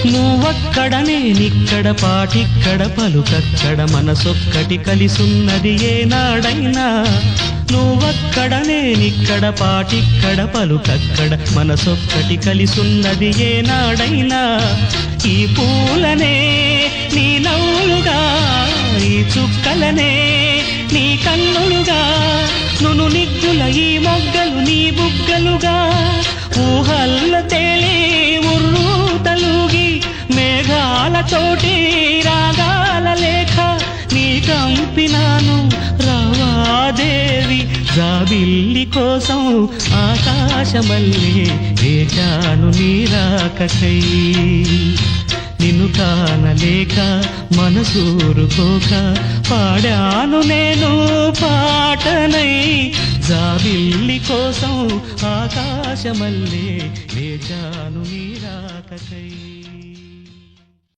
నువ్వక్కడ నేనిక్కడ పాటిక్కడ పలుకక్కడ మనసొక్కటి కలిసున్నది ఏనాడైనా నువ్వక్కడ నేనిక్కడ పాటిక్కడ పలుకక్కడ మనసొక్కటి కలిసున్నది ఏనాడైనా ఈ పూలనే నీ నవ్వులుగా ఈ చుక్కలనే నీ కన్నులుగా నును నిగ్గుల ఈ మొగ్గలు నీ బుగ్గలుగా ఊహల్ల తేలే ఉర్రు తలుగి మేఘాలతోటి రాగాల లేఖ నీ కంపినాను రావాదేవి జాబిల్లి కోసం ఆకాశమల్లే వేచాను నీ రాకకై నిన్ను కానలేక మనసూరుకోక పాడాను నేను పాటనై జాబిల్లి కోసం ఆకాశమల్లే వేచాను నీ రాకకై